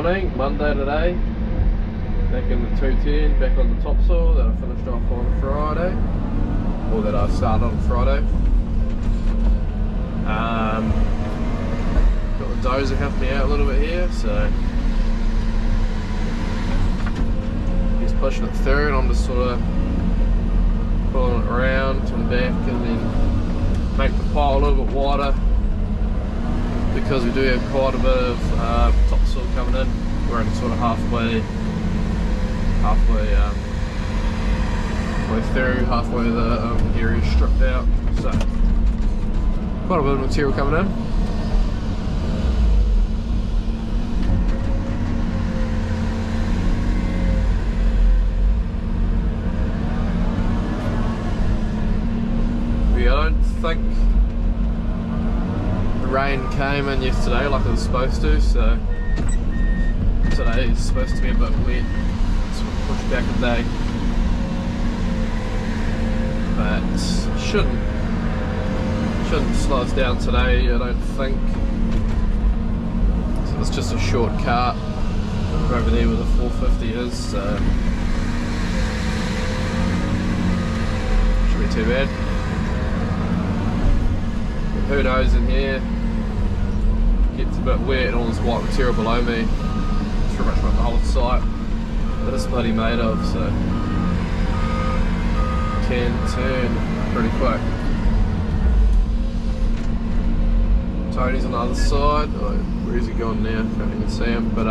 morning, Monday today. Back in the 210, back on the topsoil that I finished off on Friday, or that I started on Friday. Got the dozer helping me out a little bit here, so he's pushing it through and I'm just sort of pulling it around and back, and then make the pile a little bit wider because we do have quite a bit of topsoil coming in. We're only sort of halfway halfway the area stripped out, so quite a bit of material coming in. I don't think the rain came in yesterday like it was supposed to, so today is supposed to be a bit wet, so we'll push back a day, but shouldn't slow us down today, I don't think. So it's just a short cart over there where the 450 is, so shouldn't be too bad. Who knows in here, gets a bit wet and all this white material below me. It's pretty much about the whole site that it's bloody made of, so can turn pretty quick. Tony's on the other side. Oh, where is he gone now? Can't even see him, but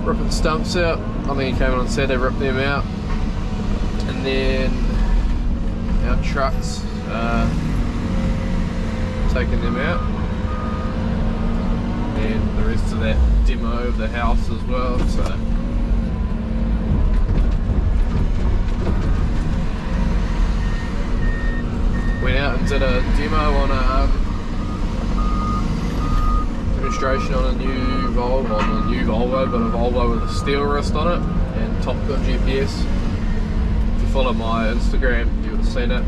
ripping stumps out. I think he came on Saturday, ripped them out, and then our trucks taking them out, and the rest of that demo of the house as well. So went out and did a demo on a demonstration on a new Volvo, but a Volvo with a steel wrist on it and top got GPS. If you follow my Instagram, you would have seen it.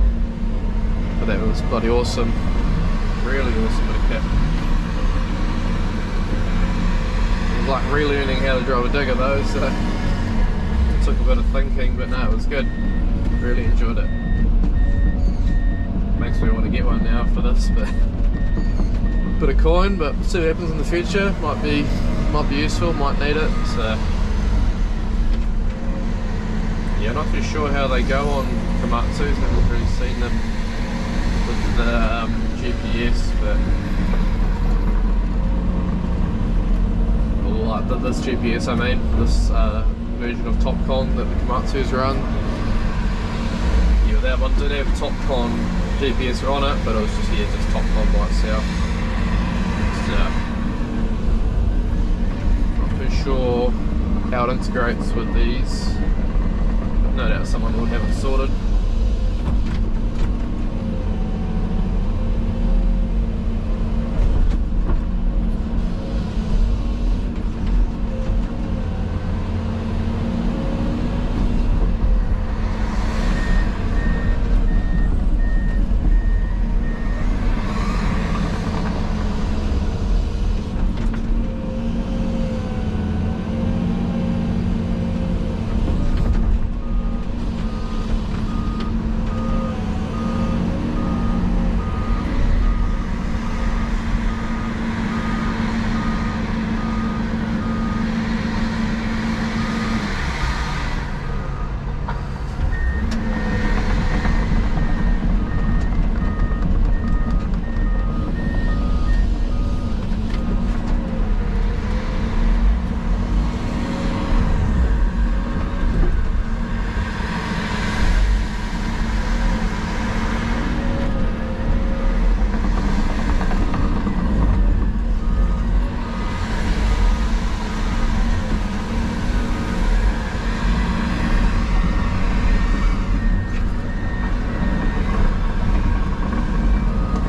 But that was bloody awesome. Really awesome bit of kit. It was like relearning how to drive a digger though, so it took a bit of thinking, but no, it was good. Really enjoyed it. Makes me want to get one now for this, but bit of coin, but we'll see what happens in the future. Might be useful, might need it. So yeah, not too sure how they go on Komatsus. Haven't really seen them with the GPS, but like this GPS, I mean, this version of Topcon that the Komatsus run. Yeah, that one did have Topcon GPS on it, but it was just Topcon by itself. So not too sure how it integrates with these. No doubt someone would have it sorted.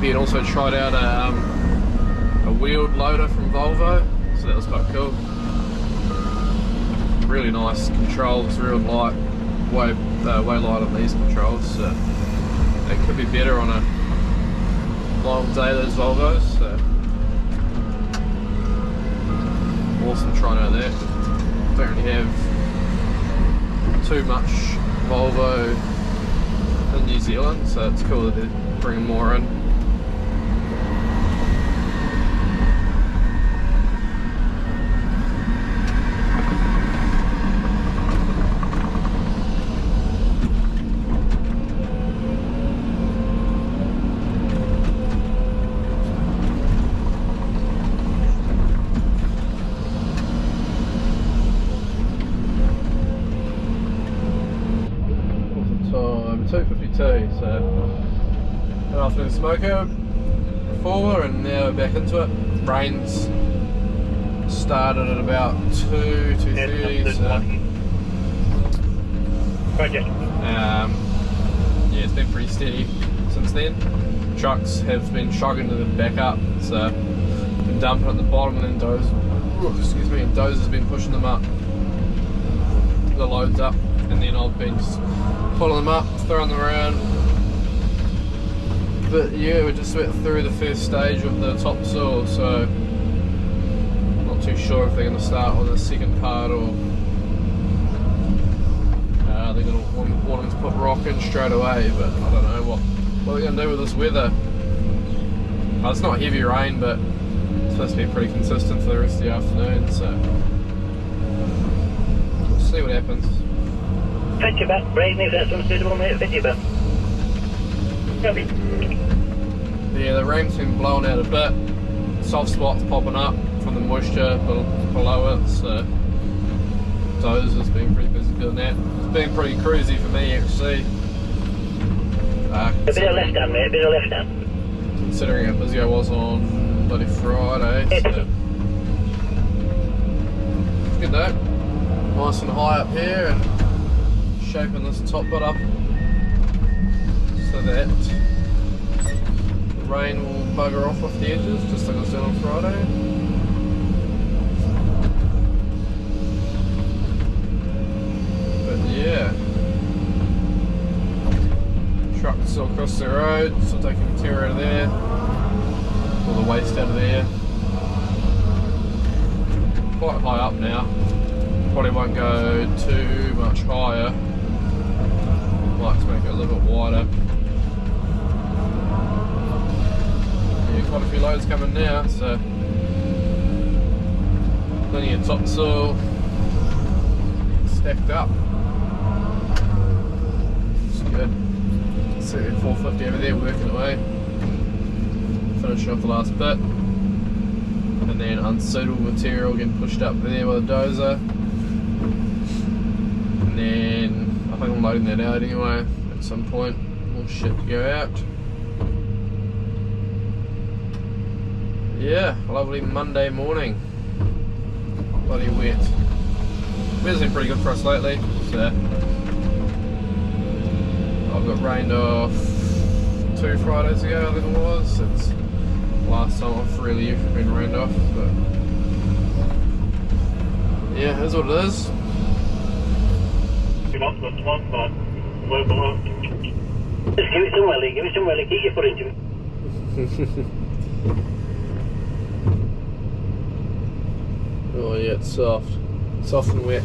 And also tried out a wheeled loader from Volvo, so that was quite cool. Really nice controls, real light, way lighter than these controls, so it could be better on a long day, those Volvos. So awesome trying out there. Don't really have too much Volvo in New Zealand, so it's cool that they're bringing more in. Time 2:52, so an afternoon smoker before, and now we're back into it. Rain's started at about 2:30, so yeah, it's been pretty steady since then. Trucks have been struggling to back up, so been dumping at the bottom, and then dozer's been pushing them up, the loads up, and then I've been just pulling them up, throwing them around. But yeah, we just went through the first stage of the topsoil, so not too sure if they're going to start on the second part, or they're going to want them to put rock in straight away. But I don't know what they're going to do with this weather. It's not heavy rain, but it's supposed to be pretty consistent for the rest of the afternoon, so we'll see what happens. Fit you back, brave me if that's unsuitable, mate, fit you back. Copy. Yeah, the rain's been blowing out a bit, soft spots popping up from the moisture below it, so dozer's been pretty busy doing that. It's been pretty cruisy for me actually. A bit of left hand, mate, a bit of left hand. Considering how busy I was on bloody Friday, so it's good though. Nice and high up here, and shaping this top bit up so that the rain will bugger off the edges, just like I was doing on Friday. But yeah, truck's still across the road, still taking material out of there, all the waste out of there. Quite high up now, probably won't go too much higher. Like to make it a little bit wider. Yeah, quite a few loads coming now, so plenty of topsoil stacked up. It's good. See 450 over there working away. Finish off the last bit, and then unsuitable material getting pushed up there by the dozer, and then I think I'm loading that out anyway at some point. More shit to go out. Yeah, lovely Monday morning. Bloody wet. Weather's been pretty good for us lately, so I've got rained off 2 Fridays ago, I think it was. Since the last time I've really been rained off, but yeah, that's what it is. Just give it some welly, keep your foot into it. Oh yeah, it's soft and wet.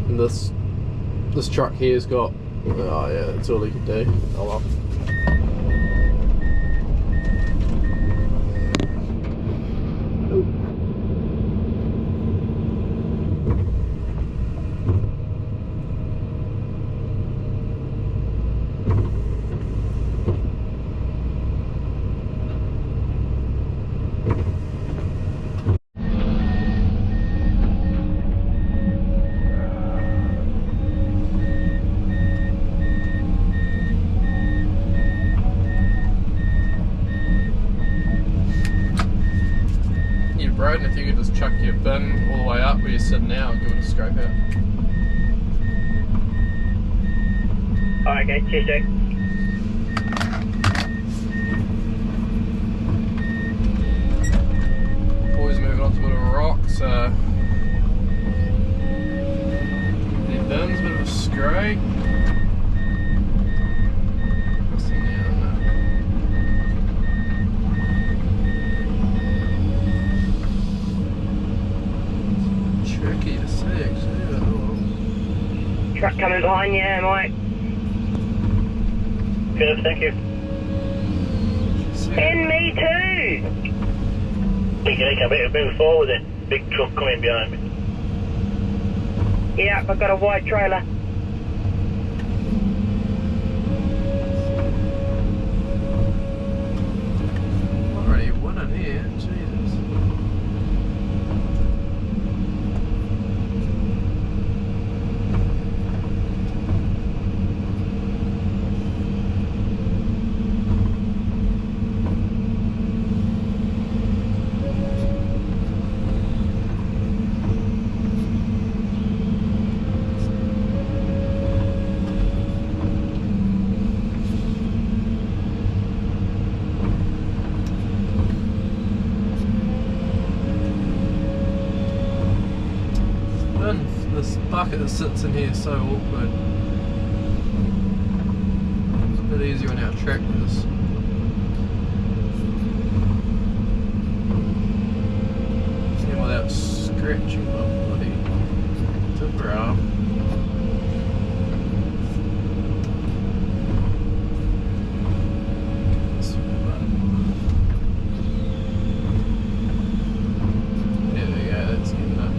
And this truck here's got, oh yeah, that's all he can do. Oh well. Broden, if you could just chuck your bin all the way up where you're sitting now and give it a scrape out. Alright, okay, cheers, Jake. Boys moving on to a bit of a rock, so the bin's a bit of a scrape. Fine, yeah, Mike. Good, thank you. And me too! I better move forward then. Big truck coming behind me. Yeah, I've got a white trailer. Already winning here, Jesus. This bucket that sits in here is so awkward. It's a bit easier on our tractors. And without scratching my bloody tipper arm. There we go, that's good enough.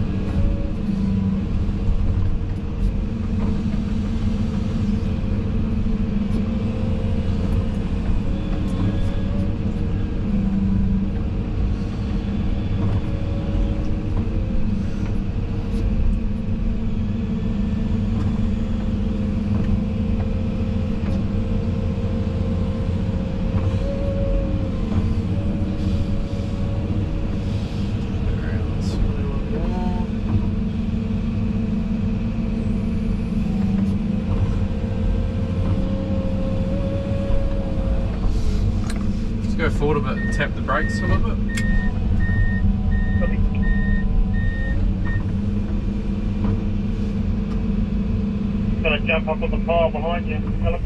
Go forward a bit and tap the brakes a little bit. Copy. Gonna jump up on the pile behind you, Philip.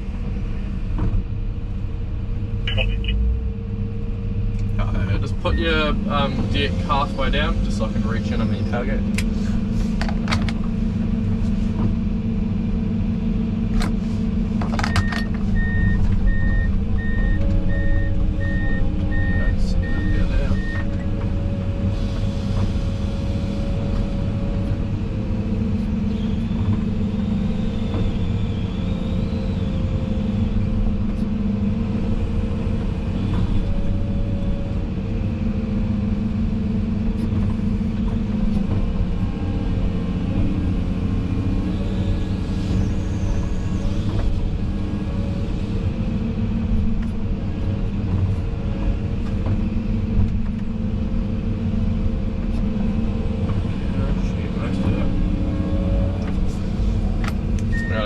Just put your deck halfway down, just so I can reach in on your tailgate.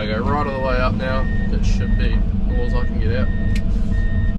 Go right all the way up now. That should be all I can get out.